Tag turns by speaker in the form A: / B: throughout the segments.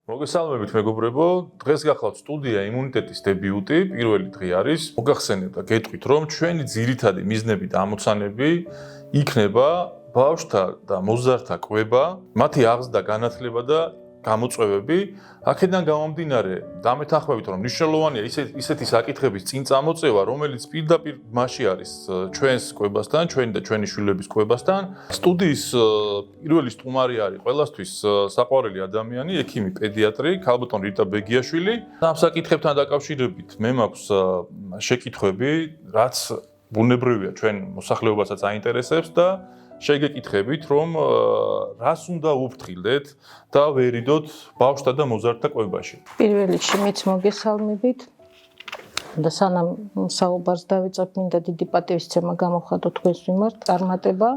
A: მოგესალმებით მეგობრებო, დღეს გახლავთ სტუდია იმუნიტეტის დებიუტი, პირველი დღე არის. მოგახსენებთ და გეტყვით, რომ ჩვენი ძირითადი მიზნები და ამოცანები იქნება ბავშვთა და მოზარდთა კვება, მათი აღზრდა, განათლება და გამოწვევები. აქედან გამომდინარე, დამეთანხმებით, რომ მნიშვნელოვანია ისეთი საკითხების წინ წამოწევა, რომელიც პირდაპირ მასში არის ჩვენს კვებასთან, ჩვენი და ჩვენი შვილების კვებასთან. სტუდიის პირველი სტუმარი არის ყველასთვის საყვარელი ადამიანი, ექიმი, პედიატრი, ქალბატონ რიტა ბეგიაშვილი. ამ საკითხებთან დაკავშირებით მე მაქვს შეკითხვები, რაც ბუნებრივია ჩვენ მოსახლეობასაც აინტერესებს და შეგეკითხებით, რომ რას უნდა უფრთხილდეთ და ვერიდოთ ბავშვთა და მოზარდთა კვებაში.
B: პირველ რიგში მეც მოგესალმებით და სანამ საუბარს დავიწყებ, მინდა დიდი პატივისცემა გამოვხატო თქვენს მიმართ წარმატება.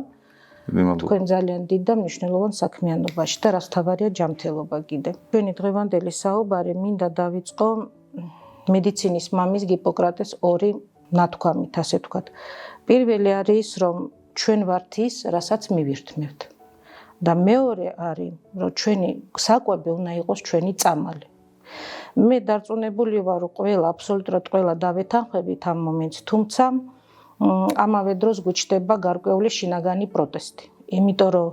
B: თქვენ ძალიან დიდ და მნიშვნელოვან საქმიანობაში და რაც თავარია ჯანმრთელობა კიდე. ჩვენი დღევანდელი საუბარი მინდა დავიწყო მედიცინის მამის ჰიპოკრატეს ორი ნათქვამით, ასე ვთქვათ. პირველი არის, რომ ჩვენ ვართ ის, რასაც მივირთმევთ. და მეორე არის, რომ ჩვენი საკვები უნდა იყოს ჩვენი წამალი. მე დარწმუნებული ვარ, რომ აბსოლუტურად ყველა დავეთანხმებით ამ მომენტს, თუმცა ამავე დროს გვიჩნდება გარკვეული შინაგანი პროტესტი. იმიტომ რომ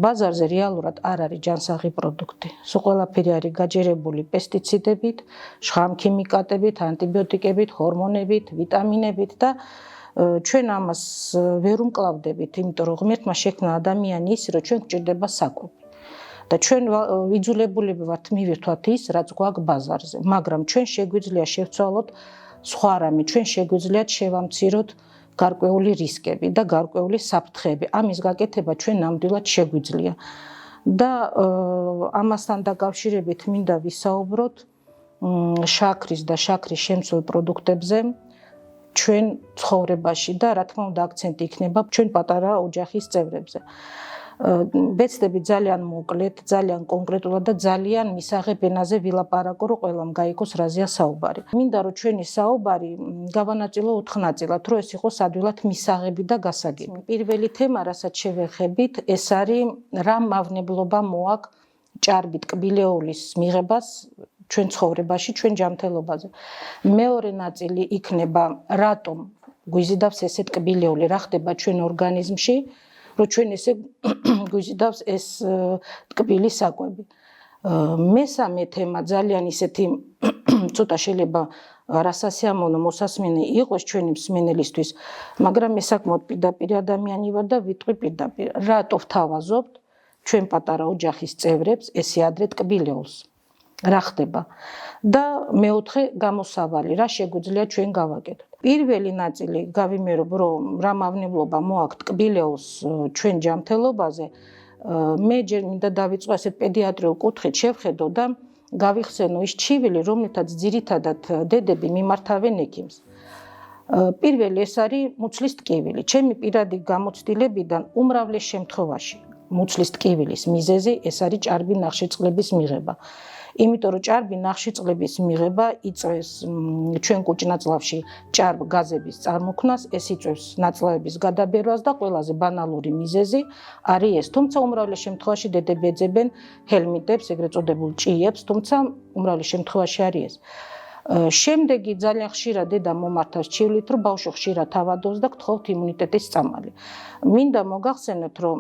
B: ბაზარზე რეალურად არ არის ჯანსაღი პროდუქტი. სულ ყველაფერი არის გაჯერებული პესტიციდებით, შხამქიმიკატებით, ანტიბიოტიკებით, ჰორმონებით, ვიტამინებით და ჩვენ ამას ვერ უმკლავდებით, იმიტომ რომ ღმერთმა შექმნა ადამიანი ისე, რომ ჩვენ გვჭირდება საკვები. და ჩვენ იძულებული ვართ მივირთვათ ის, რაც გვაქვს ბაზარზე, მაგრამ ჩვენ შეგვიძლია შევცვალოთ სხვა რამე, ჩვენ შეგვიძლია შევამციროთ გარკვეული რისკები და გარკვეული საფრთხეები. ამის გაკეთება ჩვენ ნამდვილად შეგვიძლია. და ამასთან დაკავშირებით მინდა ვისაუბროთ შაქრის და შაქრის შემცველ პროდუქტებზე ჩვენ ცხოვრებაში და რა თქმა უნდა აქცენტი იქნება ჩვენ პატარა ოჯახის წევრებზე. ვეცდები ძალიან მოკლედ, ძალიან კონკრეტულად და ძალიან მისაღებ ენაზე ვილაპარაკო, რომ ყველამ გაიგოს რაზეა საუბარი. მინდა რომ ჩვენი საუბარი გავანაწილო 4 ნაწილად, რომ ეს იყოს ადვილად მისაღები და გასაგები. პირველი თემა, რასაც შევეხებით, ეს არის რა მავნებლობა მოაქვს ჭარბი ტკბილეულის მიღებას ჩვენ ცხოვრებაში, ჩვენ ჯანმრთელობაზე. მეორე ნაწილი იქნება რატომ გვიზიდავს ესე ტკბილეული, რა ხდება ჩვენ ორგანიზმში, რომ ჩვენ ესე გვიზიდავს ეს ტკბილი საკვები. მესამე თემა ძალიან ისეთი ცოტა შეიძლება არასასიამოვნო მოსასმენი იყოს ჩვენი მსმენელისთვის, მაგრამ მე საკმაოდ პირდაპირ ადამიანი ვარ და ვიტყვი პირდაპირ, რატო ვთავაზობთ ჩვენ პატარა ოჯახის წევრებს ესე ადრე ტკბილეულს. რა ხდება? და მეოთხე გამოსავალი, რა შეგვიძლია ჩვენ გავაკეთოთ. პირველი ნაწილი გავიმეორებ, რომ რა მავნებლობა მოაქვს ტკბილეულს ჩვენ ჯანმრთელობაზე, მე ჯერ მინდა დავიწყო ასეთ პედიატრიულ კუთხით შევხედო და გავიხსენო ის ჩივილი, რომლითაც ძირითადად დედები მიმართავენ ექიმს. პირველი ეს არის მუცლის ტკივილი. ჩემი პირადი გამოცდილებიდან უმრავლეს შემთხვევაში მუცლის ტკივილის მიზეზი ეს არის ჭარბი ნახშირწყლების მიღება. იმიტომ რომ ჭარბი ნახშირწყლების მიღება იწვევს ჩვენ კუჭ-ნაწლავში ჭარბ გაზების წარმოქმნას, ეს იწვევს ნაწლავების გადაბერვას და ყველაზე ბანალური მიზეზი არის ეს. თუმცა უმრავლეს შემთხვევაში დედები ეძებენ ჰელმინტებს, ეგრეთ წოდებულ ჭიებს, თუმცა უმრავლეს შემთხვევაში არის ეს. შემდეგი ძალიან ხშირად დედა მომართავს ჩივლით, რომ ბავშვი ხშირად ავადობს და გთხოვთ იმუნიტეტის წამალი. მინდა მოგახსენოთ, რომ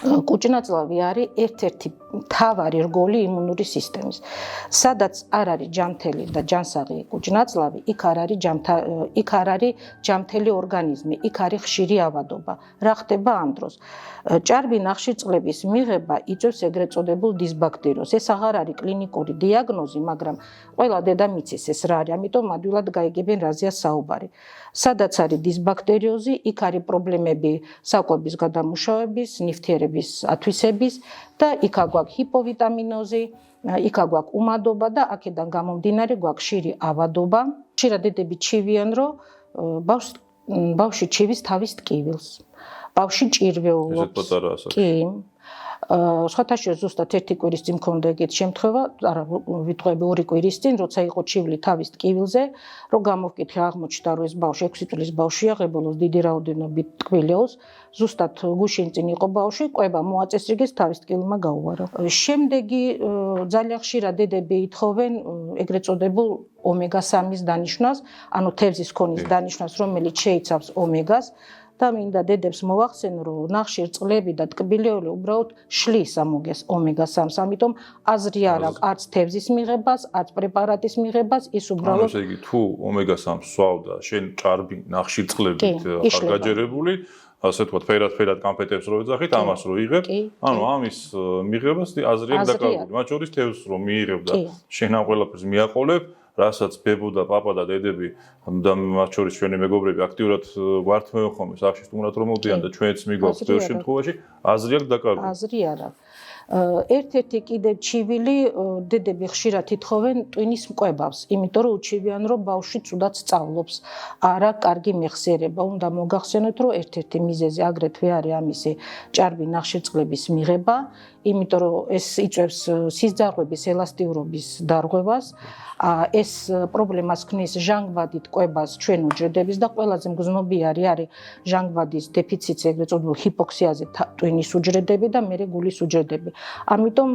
B: კუჭ-ნაწლავი არის ერთ-ერთი მთავარი რგოლი იმუნური სისტემის. სადაც არ არის ჯანმრთელი და ჯანსაღი კუჭ-ნაწლავი, იქ არ არის ჯანმრთელი ორგანიზმი, იქ არის ხშირი ავადობა. რა ხდება ამ დროს? ჭარბი ნახშირწყლების მიღება იწვევს ეგრეთ წოდებულ დისბაქტერიოზს. ეს აღარ არის კლინიკური დიაგნოზი, მაგრამ ყველა დედამ იცის ეს რა არის, ამიტომ ადვილად გაიგებენ რაზეა საუბარი. სადაც არის დისბაქტერიოზი, იქ არის პრობლემები საკვების გადამუშავების, ნივთიერების ათვისების და იქ გვაქვს ჰიპოვიტამინოზი, იქ გვაქვს უმადობა და აქედან გამომდინარე გვაქვს ხშირი ავადობა. ხშირად დედები ჩივიან, რომ ბავშვი ჩივის თავის ტკივილს. ბავშვი ჭირვეულობს. კი. სხვათა შორის ზუსტად ერთი კვირის წინ მქონდა ეგეთი შემთხვევა, არა ვიტყვები 2 კვირის წინ, როცა იყო ჩივილი თავის ტკივილზე, რომ გამოვკითხე აღმოჩნდა, რომ ეს ბავშვი 6 წლის ბავშვია, ღებულობს დიდი რაოდენობით ტკბილეულს, ზუსტად გუშინ წინ იყო ბავშვი, კვება მოაწესრიგეს, თავის ტკივილმა გაუვარა. შემდეგი ძალიან ხშირად დედები ითხოვენ ეგრეთ წოდებულ ომეგა-3-ის დანიშვნას, ანუ თევზის ქონის დანიშვნას, რომელიც შეიცავს ომეგას და მინდა დედებს მოვახსენო, რომ ნახშირწყლები და ტკბილეული უბრალოდ შლის ამ ომეგა-3-ს, ამიტომ აზრი არ აქვს არც თევზის მიღებას, არც პრეპარატის მიღებას, ის უბრალოდ
A: ესე იგი თუ ომეგა-3-ს სვავ და შენ ჭარბი ნახშირწყლებით ხარ გაჯერებული, ასე თქვა ფერად კამფეტებს რო ეძახით, ამას რო იღებ, ანუ ამის მიღებას აზრი აქვს დაკარგული, მათ შორის თევზს რომ მიიღებ და შენ ამ ყველაფერს მიაყოლებ, რასაც ბებო და პაპა და დედები და მათ შორის ჩვენი მეგობრები აქტიურად გვართმევენ ხოლმე სახში სტუმრად რომ მოდიან და ჩვენც მიგვაქვს ბევრ შემთხვევაში აზრი აქვს დაკარგული.
B: აზრი არა. ერთ-ერთი კიდე ჩივილი დედები ხშირად ითხოვენ ტვინის მკვებავს, იმიტომ რომ უჩივიან რომ ბავშვი ცუდად სწავლობს, არა კარგი მეხსიერება. უნდა მოგახსენოთ რომ ერთ-ერთი მიზეზი აგრეთვე არის ამისი ჭარბი ნახშირწყლების მიღება, იმიტომ რომ ეს იწვევს სისხლძარღვების ელასტიურობის დარღვევას, ეს პრობლემას ქმნის ჟანგბადით კვებას ჩვენ უჯრედების და ყველაზე მგრძნობიარე არის ჟანგბადის დეფიციტზე, ეგრეთ წოდებულ ჰიპოქსიაზე ტვინის უჯრედები და მერე გულის უჯრედები. ამიტომ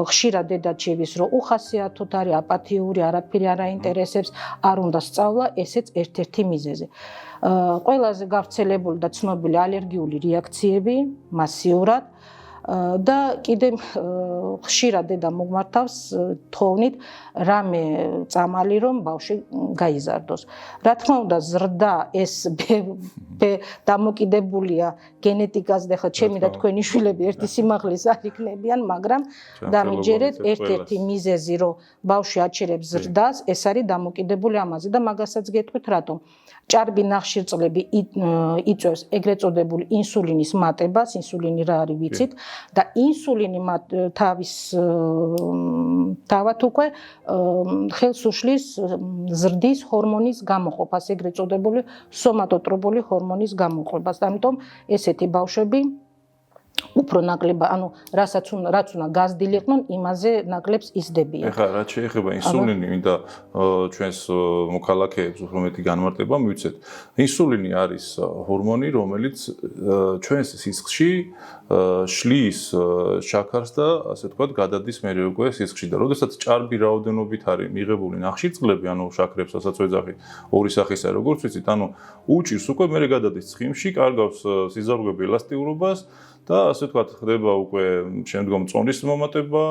B: ხშირად დედაჩივის რომ უხასიათოდ არის აპათიური, არაფერი არ აინტერესებს, არ უნდა სწავლა, ესეც ერთ-ერთი მიზეზი. ყველაზე გავრცელებული და ცნობილი ალერგიული რეაქციები მასიურად და კიდე ხშირად დედა მოგმართავს თხოვნით რამე წამალი რომ ბავშვი გაიზარდოს. რა თქმა უნდა ზრდა ეს დამოკიდებულია გენეტიკაზე და ხა ჩემი და თქვენი შვილები ერთი სიმაღლის არ იქნებიან, მაგრამ დამიჯერეთ ერთ-ერთი მიზეზი რომ ბავშვი აჩერებს ზრდას, ეს არის დამოკიდებული ამაზე და მაგასაც გეტყვით რატომ. ჭარბი ნახშირწყლები იწვევს ეგრეთ წოდებულ ინსულინის მატებას, ინსულინი რა არის ვიცით და ინსულინი თავად უკვე ხელს უშლის ზრდის ჰორმონის გამოყოფას, ეგრეთ წოდებული სომატოტროპული ჰორმონის გამოყოფას. ამიტომ ესეთი ბავშვები უფრო ნაკლებად, ანუ რაც უნდა გაზრდილიყვნენ, იმაზე ნაკლებს იზრდებიან.
A: ეხლა რაც შეეხება ინსულინი, მინდა ჩვენს მოქალაქეებს უფრო მეტი განმარტება მივცეთ. ინსულინი არის ჰორმონი, რომელიც ჩვენს სისხლში შლის შაქარს და ასე ვთქვათ, გადადის მერე უკვე სისხლში და როდესაც ჭარბი რაოდენობით არის მიღებული ნახშირწყლები, ანუ შაქრებსაც ვეძახით, ორი სახისა, როგორც ვიცით, ანუ უჭირს უკვე მერე გადადის ცხიმში, კარგავს სიზარღვები ელასტიურობას და ასე ვთქვათ, ხდება უკვე შემდგომ წონის მომატება,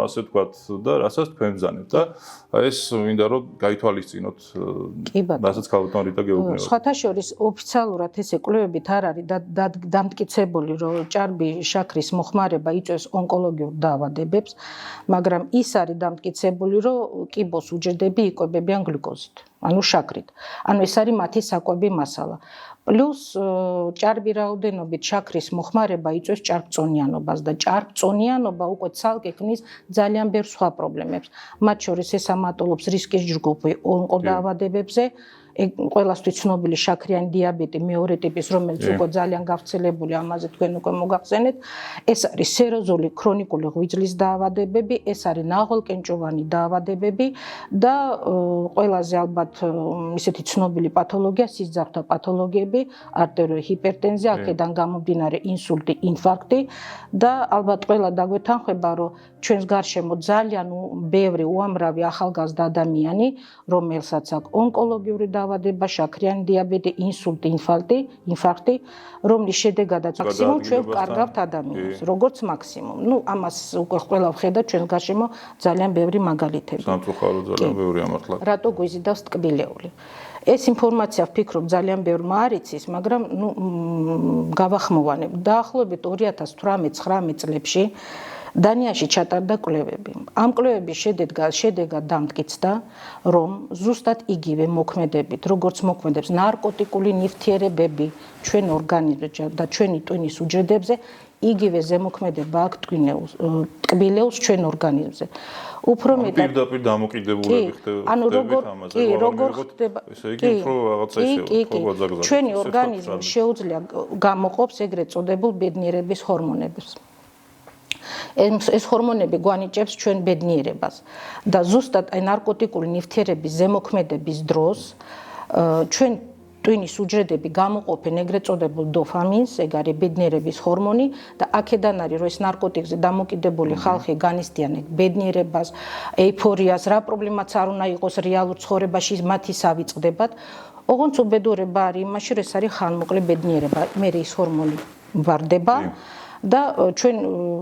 A: ასე ვთქვათ და რასაც თქვენ ბრძანებთ და ეს მინდა რომ გაითვალისწინოთ, რასაც ქალბატონ რიტა გეუბნებათ.
B: სხვათა შორის ოფიციალურად ესე კვლევებით არ არის დამტკიცებული, რომ ჭარბი შაქრის მოხმარება იწვევს ონკოლოგიურ დაავადებებს, მაგრამ ის არის დამტკიცებული, რომ კიბოს უჯრედები იკვებებიან გლიკოზით, ანუ შაქრით. ანუ ეს არის მათი საკვები მასალა. პლუს ჭარბი რაოდენობით შაქრის მოხმარება იწვევს ჭარბწონიანობას და ჭარბწონიანობა უკვე ცალკე ქმნის ძალიან ბევრ სხვა პრობლემებს. მათ შორის ეს ამატოლობს რისკის ჯგუფი ონკოდაავადებებზე, ყველასთვის ცნობილი შაქრიანი დიაბეტი მეორე ტიპის, რომელიც უკვე ძალიან გავრცელებული, ამაზე თქვენ უკვე მოგახსენეთ. ეს არის სეროზული ქრონიკული ღვიძლის დაავადებები, ეს არის ნაღველკენჭოვანი დაავადებები და ყველაზე ალბათ ისეთი ცნობილი პათოლოგია სისხლძარღვთა პათოლოგიები, არტერიული ჰიპერტენზია, აქედან გამომდინარე ინსულტი, ინფარქტი და ალბათ ყველა დაგვეთანხმება, რომ ჩვენს გარშემო ძალიან ბევრი უამრავი ახალგაზრდა ადამიანი, რომელსაც აქვს ონკოლოგიური დაავადება, შაქრიანი დიაბეტი, ინსულტი, ინფარქტი, რომლის შედეგადაც მაქსიმუმ ჩვენ ვკარგავთ ადამიანს, როგორც მაქსიმუმ. ნუ ამას უკვე ყველა ვხედავთ ჩვენს გარშემო ძალიან ბევრი მაგალითები.
A: სამწუხარო ძალიან ბევრი ამართლა.
B: რატო გვიზიდავს ტკბილეული? ეს ინფორმაცია ვფიქრობ ძალიან ბევრმა არ იცის, მაგრამ ნუ გავახმოვანებ. დაახლოებით 2018-19 წლებში დანიაში ჩატარდა კვლევები. ამ კვლევების შედეგად დამტკიცდა, რომ ზუსტად იგივე მოქმედებით, როგორც მოქმედებს ნარკოტიკული ნივთიერებები ჩვენ ორგანიზმში და ჩვენი ტვინის უჯრედებზე, იგივე ზემოქმედება აქვს ტკბილეულს ჩვენ ორგანიზმზე. უფრო მეტად
A: პირდაპირ დამოკიდებულები ხდება.
B: ანუ როგორ ხდება?
A: ესე იგი უფრო რაღაცა ისე
B: ჩვენი ორგანიზმი შეუძლია გამოყოფს ეგრეთ წოდებულ ბედნიერების ჰორმონებს. ეს ჰორმონები გვანიჭებს ჩვენ ბედნიერებას და ზუსტად აი ნარკოტიკული ნივთიერების ზემოქმედების დროს ჩვენ ტვინის უჯრედები გამოყოფენ ეგრეთ წოდებულ დოფამინს, ეგ არის ბედნიერების ჰორმონი და აქედან არის რომ ეს ნარკოტიკზე დამოკიდებული ხალხი განიცდიან ბედნიერებას, ეიფორიას, რა პრობლემაც არ უნდა იყოს რეალურ ცხოვრებაში მათი ავიწყდებათ. ოღონდ უბედურება არის იმაში, რომ ეს არის ხანმოკლე ბედნიერება, მე ის ჰორმონი ვარდება და ჩვენ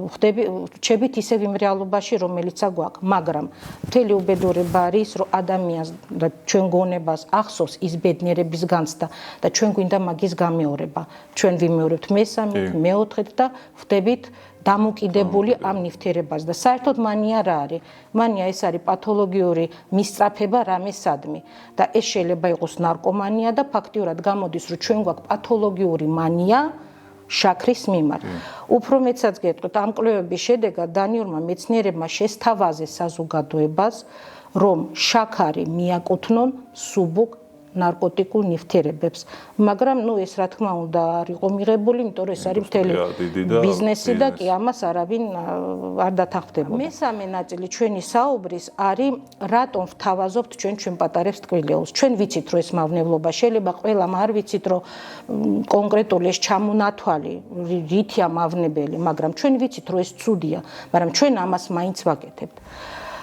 B: ვხვდებით ისევ იმ რეალობაში, რომელიცაც გვაქვს, მაგრამ მთელი უბედურება არის, რომ ადამიანს და ჩვენ გონებას ახსოვს ის ბედნიერების განცდა და ჩვენ გვინდა მაგის გამეორება. ჩვენ ვიმეორებთ მესამედ, მეოთხედ და ვხვდებით დამოკიდებული ამ ნივთიერებას და საერთოდ მანია რა არის? მანია ეს არის პათოლოგიური მისწრაფება რამესადმი და ეს შეიძლება იყოს ნარკომანია და ფაქტიურად გამოდის, რომ ჩვენ გვაქვს პათოლოგიური მანია შაქრის მიმართ. უფრო მეცაც გეტყვით, ამ კვლევების შედეგად დანიურმა მეცნიერებმა შესთავაზეს საზოგადოებას, რომ შაქარი მიაკუთვნონ სუბუქ ნარკოტიკულ ნივთიერებებს, მაგრამ ეს რა თქმა უნდა არ იყო მიღებული, იმიტომ რომ ეს არის მთელი ბიზნესი და კი ამას არავინ არ დათანხმდებოდა. მესამე ნაწილი ჩვენი საუბრის არის, რატომ ვთავაზობთ ჩვენ პატარებს ტკბილეულს. ჩვენ ვიცით, რომ ეს მავნებლობა შეიძლება ყველამ არ ვიცით, რომ კონკრეტული ეს ჩამონათვალი რითია მავნებელი, მაგრამ ჩვენ ვიცით, რომ ეს ცუდია, მაგრამ ჩვენ ამას მაინც ვაკეთებთ.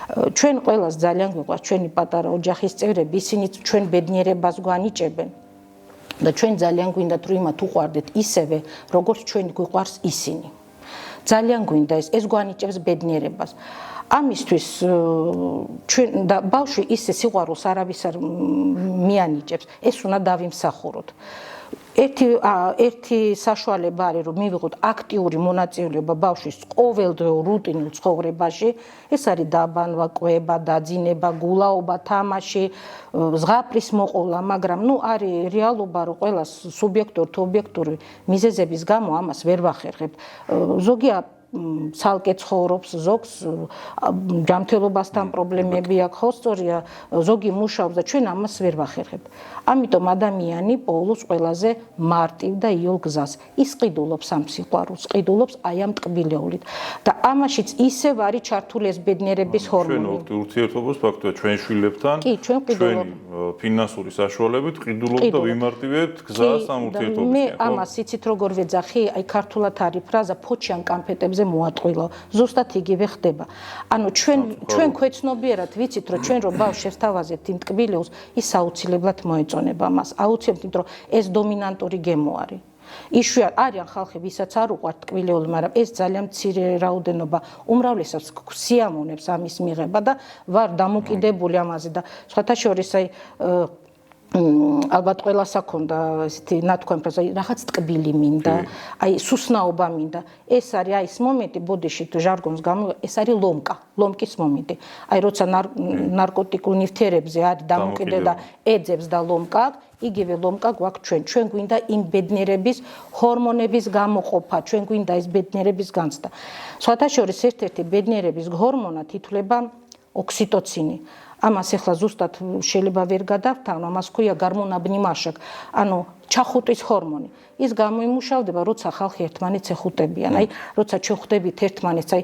B: ჩვენ ყველას ძალიან გვიყვარს ჩვენი პატარა ოჯახის წევრები, ისინი ჩვენ ბედნიერებას გვანიჭებენ და ჩვენ ძალიან გვინდათ რომ იმათ უყვარდეთ ისევე, როგორც ჩვენ გვიყვარს ისინი. ძალიან გვინდა ეს გვანიჭებს ბედნიერებას. ამისთვის ჩვენ და ბავშვი ისე სიყვარულს არავის არ მიანიჭებს, ეს უნდა დავიმსახუროთ. ერთი საშუალება არის რომ მივიღოთ აქტიური მონაწილეობა ბავშვის ყოველდღიურ რუტინულ ცხოვრებაში, ეს არის დაბანვა, კვება, დაძინება, გულაობა, თამაში, ზღაპრის მოყოლა, მაგრამ არის რეალობა რომ ყველა სუბიექტური თუ ობიექტური მიზეზების გამო ამას ვერ ვახერხებთ. ზოგია ცალკე ცხოვრობს, ზოგს ჯანმრთელობასთან პრობლემები აქვს, ხო სწორია, ზოგი მუშაობს და ჩვენ ამას ვერ ვახერხებთ. ამიტომ ადამიანი პოულობს ყველაზე მარტივ და იოლ გზას. ის ყიდულობს ამ სიყვარულს, ყიდულობს აი ამ ტკბილეულით. და ამაშიც ისევ არის ჩართული ეს ბედნიერების ჰორმონი.
A: ჩვენ ურთიერთობას ფაქტია ჩვენ შვილებთან,
B: ჩვენ
A: ფინანსური საშუალებით ყიდულობთ და ვიმარტივებთ გზას ამ ურთიერთობისკენ.
B: მე ამას იცით როგორ ვეძახი, აი ქართულად არის ფრაზა ფოჩიან კამფეტებზე მოატყვილო. ზუსტად იგივე ხდება. ანუ ჩვენ ქვეცნობიერად ვიცით, რომ ჩვენ რომ ბავშვს შევთავაზებთ იმ ტკბილეულს, ის აუცილებლად მოეწონება მას. აუცილებლად, იმიტომ რომ ეს დომინანტური გემო არის. იშვიათ არიან ხალხი, ვისაც არ უყვართ ტკბილეული, მაგრამ ეს ძალიან მცირე რაოდენობა უმრავლესობას სიამოვნებს ამის მიღება და ვარ დამოკიდებული ამაზე და სხვათა შორის აი ალბათ ყველას აქონდა ესეთი ნათქვამი ფრაზა, რაღაც ტკბილი მინდა, აი სუსნაობა მინდა. ეს არის აი ეს მომენტი ბოდიში თუ ჟარგონს გამო, ეს არის ლომკის მომენტი. აი როცა ნარკოტიკულ ნივთიერებზე არის დამოკიდე და ეძებს და ლომკა აქვს, იგივე ლომკა გვაქვს ჩვენ გვინდა იმ ბედნიერების ჰორმონების გამოყოფა, ჩვენ გვინდა ეს ბედნიერების განცდა. სხვათა შორის ერთ-ერთი ბედნიერების ჰორმონად ითვლება ოქსიტოცინი. ამას ახლა ზუსტად შეიძლება ვერ გადავთანო, ამას ქვია გორმონაბნი მაშაკ, ანუ ჩახუტვის ჰორმონი. ის გამოიმუშავდება, როცა ხალხი ერთმანეთს ეხუტებიან. აი, როცა ჩვენ ხვდებით ერთმანეთს, აი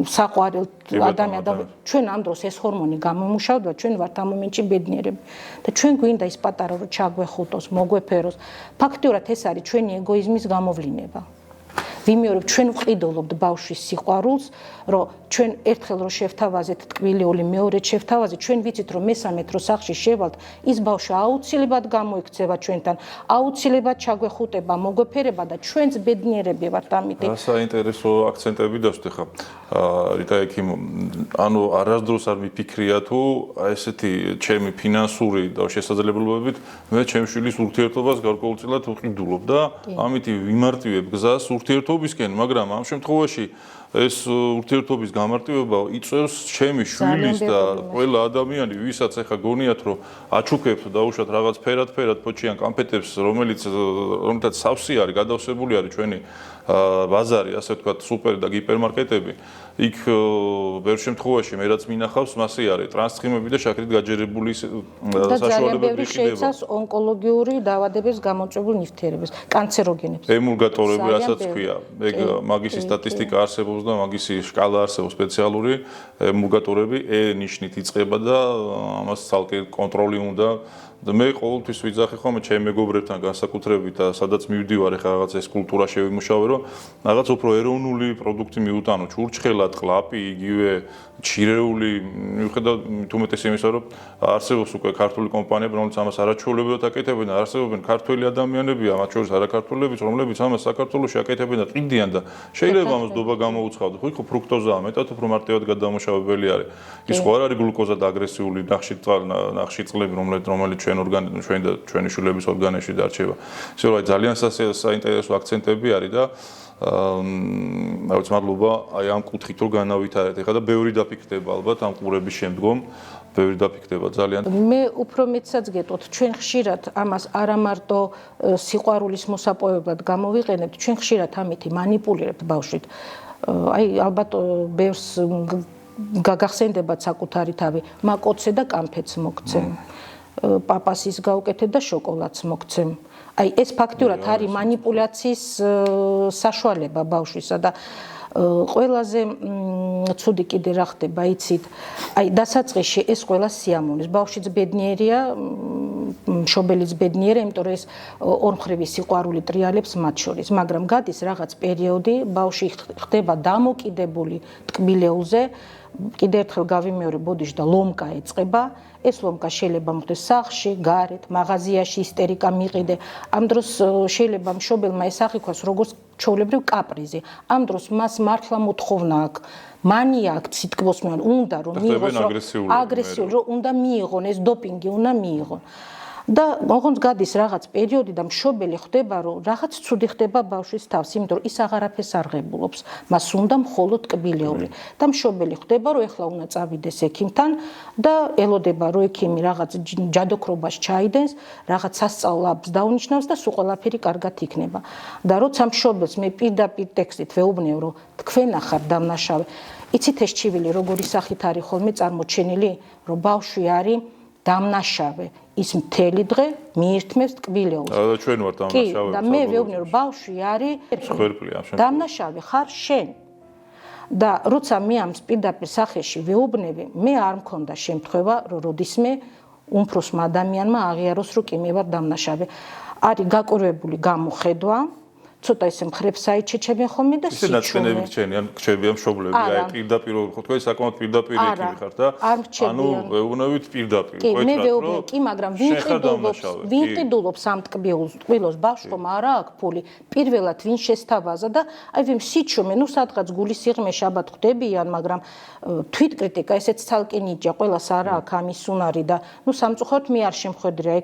B: საყვარელ ადამიანს, ჩვენ ამ დროს ეს ჰორმონი გამოიმუშავდება, ჩვენ ვართ ამ მომენტში ბედნიერები. და ჩვენ გვინდა ის პატარა რომ ჩაგვეხუტოს, მოგვეფეროს. ფაქტიურად ეს არის ჩვენი ეგოიზმის გამოვლინება. ვიმეორებთ, ჩვენ ვყიდულობთ ბავშვის სიყვარულს, რომ ჩვენ ერთხელ რო შევთავაზეთ ტკბილეული, მეორედ შევთავაზეთ, ჩვენ ვიცით რომ მესამედ რო სახლში შევალთ, ის ბავშვი აუცილებლად გამოიქცევა ჩვენთან, აუცილებლად ჩაგვეხუტება, მოგვეფერება და ჩვენც ბედნიერები ვართ ამით.
A: რა საინტერესო აქცენტები დავსვით ხა. რიტა ექიმო, ანუ არასდროს არ მიფიქრია თუ ესეთი ჩემი ფინანსური და შესაძლებლობებით მე ჩემს შვილის ურთიერთობას გარკვეულწილად ვყიდულობ და ამით ვიმარტივებ გზას ურთიერთობისკენ, მაგრამ ამ შემთხვევაში ეს ურთიერთობის გამარტივება იწევს ჩემი შვილის და ყველა ადამიანი, ვისაც ახლა გონიათ რომ აჩუქებთ და უშოთ რაღაც ფერად ფოჩიან კამფეტებს, რომელთაც სავსე არის, გადავსებული არის ჩვენი ბაზარი, ასე ვთქვათ, სუპერ და ჰიპერმარკეტები, იქ ბევრ შემთხვევაში მე რაც მინახავს, მასე არის ტრანსცხიმები და შაქრით გაჯერებული საშუალებები ხდება.
B: შეიცავს ონკოლოგიური დაავადების გამოწვეულ ნივთიერებას, კანცეროგენებს.
A: ემულგატორები, რასაც ქვია, ეგ მაგისი სტატისტიკა არსებობს და მაგისი შკალა არსებობს სპეციალური ემულგატორები ნიშნით იწყება და ამას ცალკე კონტროლი უნდა და მე ყოველთვის ვიძახი ხოლმე ჩემ მეგობრებთან განსაკუთრებით და სადაც მივდივარ ეხლა რაღაც ეს კულტურა შევიმუშავე რომ რაღაც უფრო ეროვნული პროდუქტი მიუტანო ჩურჩხელად ყლაპი იგივე ჩირეული მიუხედავად თუმეტეს იმისა რომ არსებობს უკვე ქართული კომპანიები რომლებიც ამას არაჩვეულებრივად აკეთებენ არსებობენ ქართველი ადამიანებია მათ შორის არაქართველებიც რომლებიც ამას საქართველოში აკეთებენ და ყიდიან და შეიძლება ამას დობა გამოუცხადოთ ხო ფრუქტოზაა მეტად უფრო მარტივად გადამუშავებელი არის ის ხო არ არის გლუკოზა და აგრესიული ნახშირწყლები რომელიც ჩვენ და ჩვენი შვილების ორგანიზმში დარჩება. ისე რომ ძალიან საინტერესო აქცენტები არის და მადლობა აი ამ კუთხით რომ განავითარეთ. ეხლა და ბევრი დაფიქრდება ალბათ ამ ყურების შემდგომ, ბევრი დაფიქრდება ძალიან.
B: მე უფრო მეტსაც გეტყვით, ჩვენ ხშირად ამას არა მარტო სიყვარულის მოსაპოვებლად გამოვიყენებთ, ჩვენ ხშირად ამითი манипуლირებთ ბავშვით. აი ალბათ ბევრს გაგახსენდებათ საკუთარი თავი, მაკოცე და კამფეთს მოგცემ. პაპასის გავუკეთებ და შოკოლადს მოგცემ. აი ეს ფაქტურად არის манипуляციის საშუალება ბავშვისა და ყველაზე ცუდი კიდე რა ხდება, იცით? აი დასაწყისში ეს ყველა სიამოვნეს. ბავშვიც ბედნიერია, მშობელიც ბედნიერია, იმიტომ რომ ეს ორმხრივი სიყვარული ტრიალებს მათ შორის, მაგრამ გადის რაღაც პერიოდი, ბავშვი ხდება დამოკიდებული ტკბილეულზე, კიდევ ერთხელ გავიმეორე ბოდიში და ლომკა ეწყება. ეს ლომკა შეიძლება მოხდეს სახლში, გარეთ, მაღაზიაში ისტერიკა მიყიდე. ამ დროს შეიძლება მშობელმა ეს აღიქვას როგორც ჩვეულებრივ კაპრიზი. ამ დროს მას მართლა მოთხოვნა აქვს. მანია აქვს სიტყვას მე უნდა რომ მიიღოს აგრესიული რომ უნდა მიიღონ ეს დოპინგი უნდა მიიღონ. და ოღონდ გადის რაღაც პერიოდი და მშობელი ხდება რომ რაღაც ცუდი ხდება ბავშვის თავს, იმიტომ რომ ის აღარაფერს არ ღებულობს. მას უნდა მხოლოდ ტკბილეული და მშობელი ხდება რომ ეხლა უნდა წავიდეს ექიმთან და ელოდება რომ ექიმი რაღაც ჯადოქრობას ჩაიდენს, რაღაც სასწავლაბს დაუნიშნავს და სულ ყველაფერი კარგად იქნება. და როცა მშობელს მე პირდაპირ ტექსტით ვეუბნევ რომ თქვენ ახარ დამნაშავე. იცით ეს ჩივილი როგორი სახით არის ხოლმე წარმოჩენილი, რომ ბავშვი არის დამნაშავე. ის მთელი დღე მიირთმევს ტკბილეულს.
A: და ჩვენ ვართ დამნაშავე.
B: და მე ვეუბნე რომ ბავშვი არის
A: სხერფლი ამ შემთხვევაში.
B: დამნაშავე ხარ შენ. და როცა მე ამ პირდაპირ სახეში ვეუბნები, მე არ მქონდა შემთხვევა, რომ როდისმე უმფროსმა ადამიანმა აღიაროს, რომ კი მე ვარ დამნაშავე. არის გაკვირვებული გამოხედვა. ცოტა ისე მხრებს აიჩეჩებენ ხოლმე და
A: ისე ნაწყენები რჩენი, ან რჩებიან მშობლები, აი პირდაპირ ხო თქვენ საკმაოდ პირდაპირ ექიმი ხართ და ანუ ვეუბნებით პირდაპირ,
B: ხო მე ვეუბნები, კი, მაგრამ ვინ ყიდულობს ამ ტკბილოს ბავშვომ არა აქვს ფული, პირველად ვინ შესთავაზა და აი ვინ სიჩუმე, ნუ სადღაც გულის სიღრმეში ალბათ ხვდებიან, მაგრამ თვითკრიტიკა ესეც ცალკე ნიჭია, ყველას არა აქვს ამის უნარი და ნუ სამწუხაროდ მე არ შემხედრია,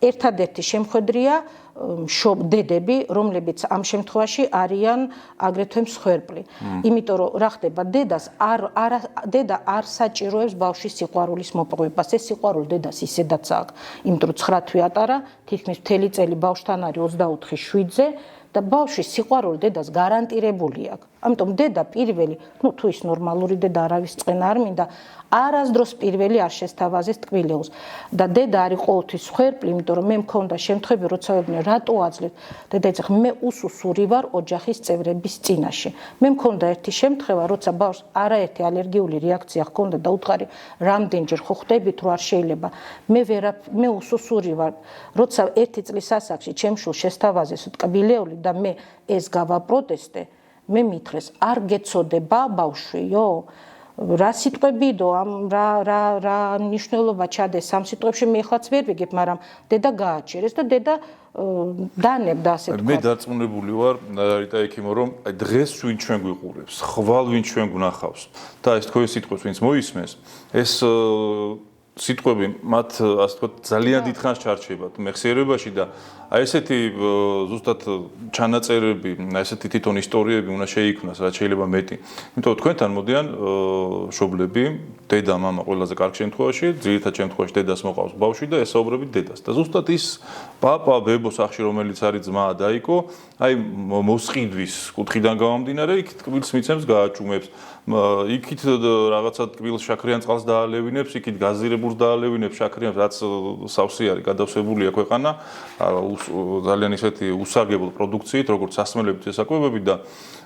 B: ერთადერთი შემხედრია დედები, რომლებიც ამ შემთხვევაში არიან აგრეთვე მსხვერპლი. იმიტომ რომ რა ხდება, დედა არ საჭიროებს ბავშვის სიყვარულის მოპოვებას. ეს სიყვარული დედას ისედაც აქვს. იმიტომ რომ 9 თვე ატარა, თითქმის მთელი წელი ბავშვთან არის 24/7-ზე და ბავშვის სიყვარული დედას გარანტირებული აქვს. ამიტომ დედა პირველი, ნუ თუ ის ნორმალური დედა არავის წყენა არ მინდა, არასდროს პირველი არ შესთავაზეს ტკბილეულს. და დედა არის ყოველთვის მსხვერპლი, იმიტომ რომ მე მქონდა შემთხვევები, როცა ვეუბნე რატო აძლევთ. დედა იცი, მე უსუსური ვარ ოჯახის წევრების წინაშე. მე მქონდა ერთი შემთხვევა, როცა ბავშვს არაერთი ალერგიული რეაქცია ჰქონდა და უთხარი, რამდენჯერ ხო ხვდებით, რომ არ შეიძლება. მე უსუსური ვარ, როცა 1 წლის ასაკში ჩემ შვილს შესთავაზეს ტკბილეული და მე ეს გავაპროტესტე. მე მითხრეს, არ გეცოდება ბავშვიო? რა სიტყვებიდო, რა მნიშვნელობა ჩადეს ამ სიტყვებში მე ახლაც ვერ ვიგებ, მაგრამ დედა გააჩერეს და დედა დანებდა ასე თქვა.
A: მე დარწმუნებული ვარ, რიტა ექიმო, რომ დღეს ვინ ჩვენ გვიყურებს, ხვალ ვინ ჩვენ გნახავს და ეს თქვენი სიტყვებს ვინც მოისმენს, ეს სიტყვები მათ ასე თქვა ძალიან დიდხანს ჩარჩებათ მეხსიერებაში და აი ესეთი ზუსტად ჩანაწერები, ესეთი თვითონ ისტორიები უნდა შეიქმნას, რაც შეიძლება მეტი. იმიტომ რომ თქვენთან მოდიან მშობლები, დედა, მამა ყველაზე კარგ შემთხვევაში, ძირითად შემთხვევაში დედას მოყავს ბავშვი და ესაუბრებით დედას. და ზუსტად ის პაპა, ბებო სახში, რომელიც არის ძმა, დაიკო, აი მოსყიდვის კუთხიდან გამომდინარე, იქ ტკბილს მიცემს, გააჭუმებს. იქით რაღაცა ტკბილ შაქრიან წყალს დაალევინებს, იქით გაზირებულს დაალევინებს შაქრიანს, რაც სავსე არის გადავსებულია ქვეყანა ძალიან ისეთი უსარგებლო პროდუქციით, როგორც სასმელებით ესაკვებებით და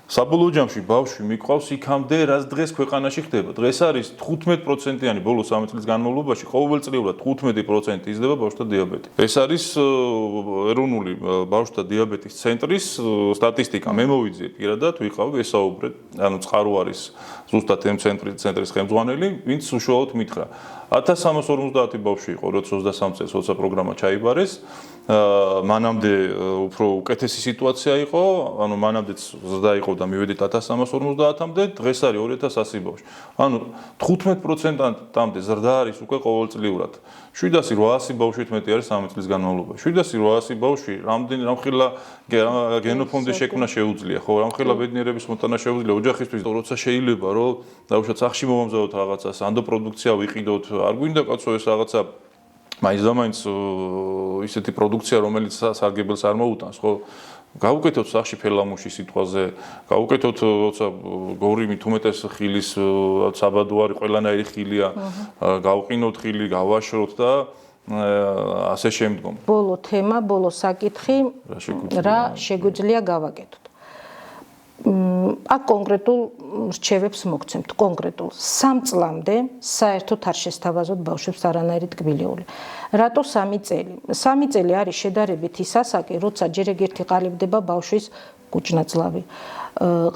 A: საბოლოო ჯამში ბავშვი მიყვავს იქამდე, რაც დღეს ქვეყანაში ხდება. დღეს არის 15%-იანი ბოლო 3 წლის განმავლობაში ყოველწლიურად 15% იზრდება ბავშვთა დიაბეტი. ეს არის ეროვნული ბავშვთა დიაბეტის ცენტრის სტატისტიკა. მე მოვიძიე პირადად, ვიყავ ესაუბრე, ანუ წყარო არის ზუსტად ამ ცენტრის ხელმძღვანელი, ვინც უშუალოდ მითხრა. 1350 ბავშვი იყო 2023 წელს, როცა პროგრამა ჩაიბარეს. მანამდე უფრო უკეთესი სიტუაცია იყო, ანუ მანამდეც ზრდა იყო და მივედით 1350-მდე, დღეს არის 2100 ბავშვი. ანუ 15%-მდე ზრდა არის უკვე ყოველწლიურად. 700-800 ბავშვით მეტი არის 3 წლის განმავლობაში. 700-800 ბავშვი, რამხილა გენოფონდი შექმნა შეუძლია, ხო, რამხილა ბედნიერების მოტანა შეუძლია ოჯახისთვის, როცა შეიძლება, რომ დაუშვათ სახში მომამზადოთ რაღაცას, ანდოპროდუქცია ვიყიდოთ, არ გვინდა კაცო ეს რაღაცა მაინც და მაინც ისეთი პროდუქცია, რომელიც სარგებელს არ მოუტანს, ხო? გავუკეთოთ სახში ფელამუში სიტყვაზე, გავუკეთოთ როცა გორიმით უმეტეს ხილის საბადო არის, ყველანაირი ხილია, გავყინოთ ხილი, გავაშროთ და ასე შემდგომ.
B: ბოლო თემა, ბოლო საკითხი, რა შეგვიძლია გავაკეთოთ. აქ კონკრეტულ რჩევებს მოგცემთ, კონკრეტულ 3 წლამდე საერთოდ არ შესთავაზოთ ბავშვებს არანაირი ტკბილეული. რატო 3 წელი? 3 წელი არის შედარებით ის ასაკი, როცა ჯერ ეგერთი ყალიბდება ბავშვის კუჭნაწლავი,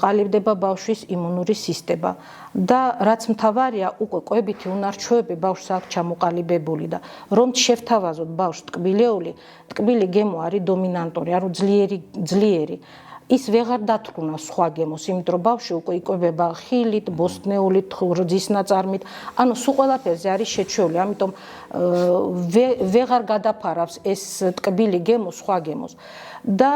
B: ყალიბდება ბავშვის იმუნური სისტემა და რაც მთავარია, უკვე კვებითი უნარჩვევები ბავშვს აქვს ჩამოყალიბებული და რომ შევთავაზოთ ბავშვს ტკბილეული, ტკბილი გემო არის დომინანტური, ანუ ძლიერი. ის ვეღარ დათრგუნავს სხვა გემოს, იმიტომ რომ ბავშვი უკვე იკვებება ხილით, ბოსტნეულით, რძის ნაწარმით, ანუ სულ ყველაფერზე არის შეჩვეული, ამიტომ ვეღარ გადაფარავს ეს ტკბილი გემო სხვა გემოს. და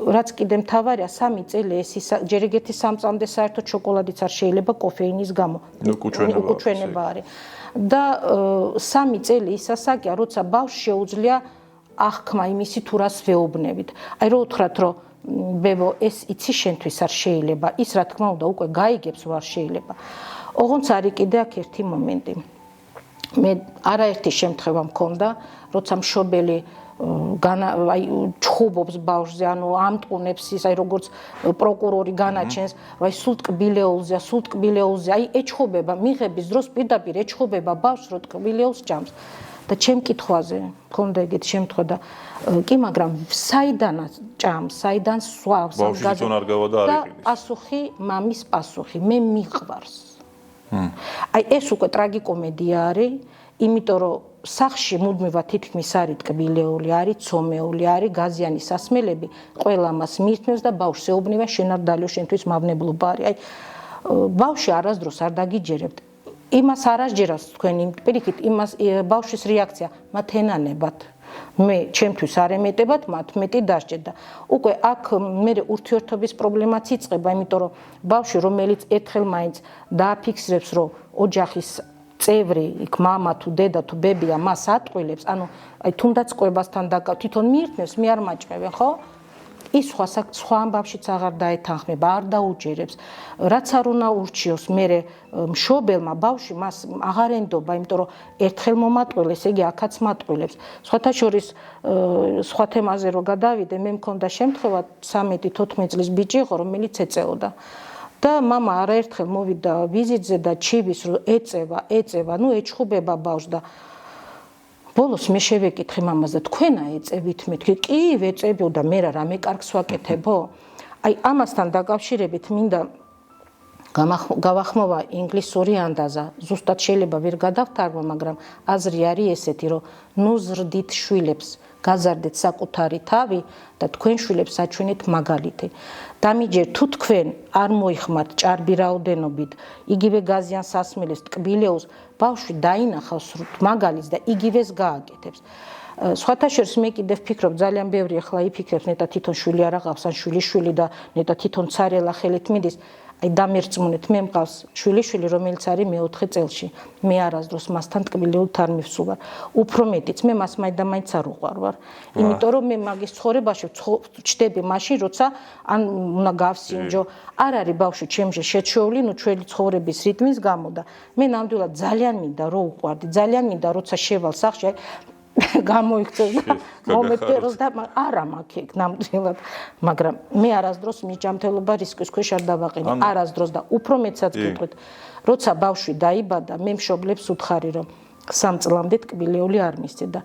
B: რაც კიდე მთავარია, 3 წელი ეს ჯერ ეგეთი 3 წლამდე საერთოდ შოკოლადიც არ შეიძლება კოფეინის გამო. უკუჩვენება არის. და 3 წელი ის ასაკია, როცა ბავშვს შეუძლია აღქმა იმისი თუ რას ვეუბნებით. აი რო უთხრათ, რომ ბებო, ეს იცი შენთვის არ შეიძლება, ის რა თქმა უნდა უკვე გაიგებს ვარ შეიძლება. ოღონდ არის კიდე აქ ერთი მომენტი. მე არაერთი შემთხვევა მქონდა, როცა მშობელი აი ჩხუბობს ბავშვზე, ანუ ამტყუნებს ის, აი როგორც პროკურორი განაჩენს, აი სულ ტკბილეულზე, აი ეჩხუბება, მიღების დროს პირდაპირ ეჩხუბება ბავშვს, რომ ტკბილეულს ჭამს. და ჩემ კითხვაზე მქონდა ეგეთი შემთხვევა და კი, მაგრამ საიდანაც ჭამს, საიდან სვავს,
A: ბავშვი არ გავა და არ იყიდის.
B: პასუხი, მამის პასუხი, მე მიყვარს. აი ეს უკვე ტრაგიკომედია არის, იმიტომ რომ სახში მუდმივად თითქმის არის ტკბილეული, არის ცომეული, არის გაზიანი სასმელები, ყველა მას მირთმევს და ბავშვს ეუბნება, შენ არ დალიო, შენთვის მავნებლობა არის. აი ბავშვი არასდროს არ დაგიჯერებთ. იმას არ ასჯერავს თქვენ იმ პირიქით, იმას ბავშვის რეაქცია, მათ ენანებათ. მე ჩემთვის არ ემეტებათ, მათ მეტი დასჯერდა. უკვე აქ მე ურთიერთობის პრობლემაც იწყება, იმიტომ რომ ბავშვი, რომელიც ერთხელ მაინც დააფიქსირებს, რომ ოჯახის წევრი, იქ მამა თუ დედა თუ ბებია მას ატყვილებს, ანუ აი თუნდაც ყვებასთან თვითონ მიირთმევს, მე არ მაჭყევენ, ხო? ის სხვა ამბავშიც აღარ დაეთანხმება, არ დაუჯერებს. რაც არ უნდა ურჩიოს მე მშობელმა ბავშვი მას აღარ ენდობა, იმიტომ რომ ერთხელ მომატყვილეს, იგი აქაც მატყვილებს. სხვათა შორის სხვა თემაზე რო გადავიდე, მე მქონდა შემთხვევა 13-14 წლის ბიჭი იყო, რომელიც ეწეოდა. და მამა არაერთხელ მოვიდა ვიზიტზე და ჩივის რომ ეწევა, ნუ ეჩხუბება ბავშვს და ბოლოს მე შევეკითხე მამას და თქვენა ეწევით? მე თქვი, კი, ვეწებო და მე რამე კარგს ვაკეთებო? აი ამასთან დაკავშირებით მინდა გავახმოვა ინგლისური ანდაზა. ზუსტად შეიძლება ვერ გადავთარგმნო, მაგრამ აზრი არის ესეთი, რომ ნუ ზრდით შვილებს, გაზარდეთ საკუთარი თავი და თქვენ შვილებს აჩვენეთ მაგალითი. დამიჯერ თუ თქვენ არ მოიხმართ ჭარბი რაოდენობით, იგივე გაზიან სასმელებს, ტკბილეულს, ბავშვი დაინახავს მაგალითს და იგივეს გააკეთებს. სხვათა შორის მე კიდევ ვფიქრობ, ძალიან ბევრი ახლა იფიქრებს, ნეტა თვითონ შვილი არ აღავს, ან შვილი და ნეტა თვითონ ცარელა ხელით მიდის. აი დამერწმუნეთ, მე მყავს შვილიშვილი, რომელიც არის მე-4 წელში. მე არასდროს მასთან ტკბილეულით არ მივსულვარ. უფრო მეტიც, მე მას მაინც არ უყვარ ვარ. იმიტომ რომ მე მაგის ცხოვრებაში ჩდები მაშინ, როცა ან უნდა გავსინჯო. არ არის ბავშვი ჩემში შეჩეული, ნუ ჩვენი ცხოვრების რიტმის გამო და მე ნამდვილად ძალიან მინდა რომ უყვარდი, ძალიან მინდა როცა შევალ სახლში გამოიქცეს და მომეტეროს და არა მაქვს ეგ ნამდვილად, მაგრამ მე არასდროს მის ჯანმრთელობა რისკის ქვეშ არ დავაყენე, არასდროს და უფრო მეცაც გეტყვით, როცა ბავშვი დაიბადა, მე მშობლებს უთხარი რომ 3 წლამდე ტკბილეული არ მისცე და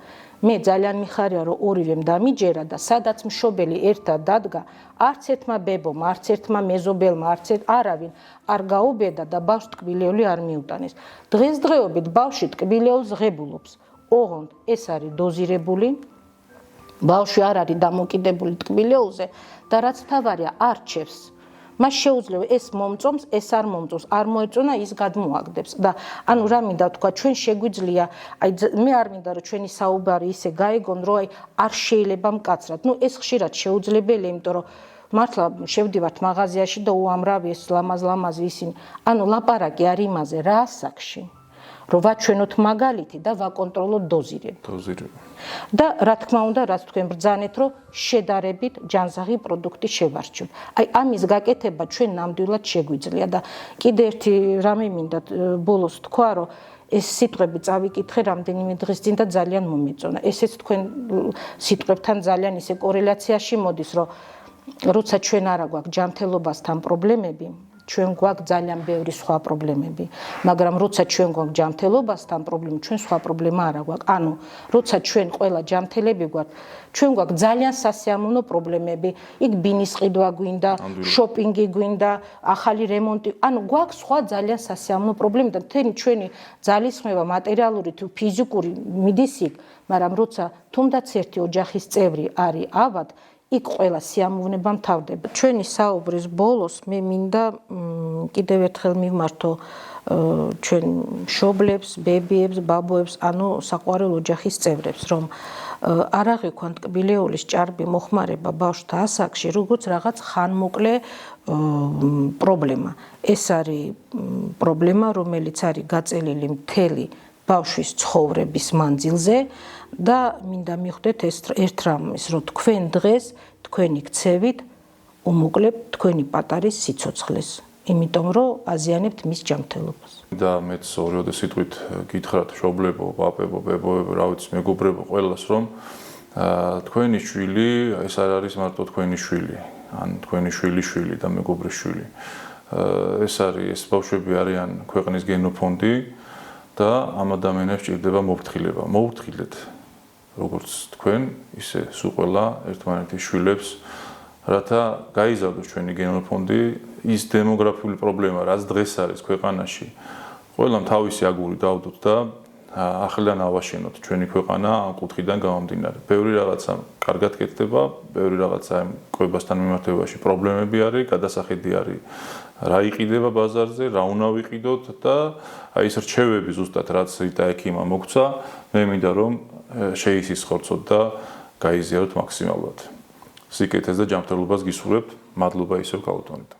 B: მე ძალიან მიხარია რომ ორივემ დამიჯერა და სადაც მშობელი ერთად დადგა, არც ერთმა ბებომ, არც ერთმა მეზობელმა, არც არავინ არ გაუბედა და ბავშვს ტკბილეული არ მიუტანეს. დღესდღეობით ბავშვი ტკბილეულს ღებულობს. ოღონდ ეს არის დოზირებული, ბავშვი არ არის დამოკიდებული ტკბილეულზე და რაც თავარია არ რჩევს. მას შეუძლია ეს მომწონს, ეს არ მომწონს, არ მოეწონა ის გადმოაგდებს და ანუ რა მინდა თქვა, ჩვენ შეგვიძლია, აი მე არ მინდა რომ ჩვენი საუბარი ისე გაიგონ, რომ აი არ შეიძლება მკაცრად. ნუ ეს ხშირად შეუძლებელია, იმიტომ რომ მართლა შევდივართ მაღაზიაში და უამრავი ეს ლამაზ-ლამაზი ისინი. ანუ ლაპარაკი არის იმაზე, რა ასაკში. რომ ვაჩვენოთ მაგალითი და ვაკონტროლოთ დოზირება. და რა თქმა უნდა, რაც თქვენ ბრძანეთ, რომ შედარებით ჯანსაღი პროდუქტი შევარჩიოთ. აი ამის გაკეთება ჩვენ ნამდვილად შეგვიძლია და კიდე ერთი რამე მინდა ბოლოს თქვა, რომ ეს სიტყვები წავიკითხე რამდენიმე დღის წინ და ძალიან მომეწონა. ესეც თქვენ სიტყვებთან ძალიან ისე კორელაციაში მოდის, რომ როცა ჩვენ არა გვაქვს ჯანმრთელობასთან პრობლემები, ჩვენ გვაქვს ძალიან ბევრი სხვა პრობლემები, მაგრამ როცა ჩვენ გვაქვს ჯანმრთელობასთან პრობლემა, ჩვენ სხვა პრობლემა არ გვაქვს. ანუ როცა ჩვენ ყველა ჯანმრთელები გვაქვს, ჩვენ გვაქვს ძალიან სასიამოვნო პრობლემები. იქ ბინის ყიდვა გვინდა, შოპინგი გვინდა, ახალი რემონტი, ანუ გვაქვს სხვა ძალიან სასიამოვნო პრობლემები და მთელი ჩვენი ძალისხმევა მატერიალური თუ ფიზიკური მიდის იქ, მაგრამ როცა თუნდაც ერთი ოჯახის წევრი არის ავად, იქ ყველა სიამოვნება მთავრდება. ჩვენი საუბრის ბოლოს მე მინდა კიდევ ერთხელ მივმართო ჩვენ მშობლებს, ბებიებს, ბაბუებს, ანუ საყვარელ ოჯახის წევრებს, რომ არ აღიქვან ტკბილეულის ჭარბი მოხმარება ბავშვთა ასაკში, როგორც რაღაც ხანმოკლე პრობლემა. ეს არის პრობლემა, რომელიც არის გაწელილი მთელი ბავშვის ცხოვრების მანძილზე და მინდა მიხვდეთ ერთ რამის, რომ თქვენ დღეს თქვენი ქცევით უმოκლებთ თქვენი პატარის სიცოცხლეს, იმიტომ რომ აზიანებთ მის ჯანმრთელობას.
A: და მეც ორიოდე სიტყვით გითხრათ მშობლებო, პაპებო, ბებოებო, რა ვიცი, მეგობრებო, ყველას რომ თქვენი შვილი, ეს არ არის მარტო თქვენი შვილი, ან თქვენი შვილიშვილი და მეგობრის შვილი. ეს არის, ეს ბავშვები არიან ქვეყნის გენოფონდი და ამ ადამიანებს ჭირდება მოფრთხილება. მოვფრთხილეთ როგორც თქვენ, ისე სულ ყველა ერთმანეთის შვილებს, რათა გაიზარდოს ჩვენი გენოფონდი, ის დემოგრაფიული პრობლემა, რაც დღეს არის ქვეყანაში, ყველამ თავისი აგური დავდოთ და ახლიდან ავაშენოთ ჩვენი ქვეყანა ამ კუთხიდან გამომდინარე. ბევრი რაღაცა კარგად კეთდება, ბევრი რაღაცა ამ კვებასთან მიმართებაში პრობლემები არის, გადასახედი არის. რა იყიდება ბაზარზე, რა უნდა ვიყიდოთ და აი ეს რჩევები ზუსტად რაც რიტა ექიმა მოგცა, მე მინდა რომ შეისისხორცოთ და გაიზიაროთ მაქსიმალურად. სიკეთეს და ჯანმრთელობას გისურვებთ. მადლობა ისევ ქალბატონით.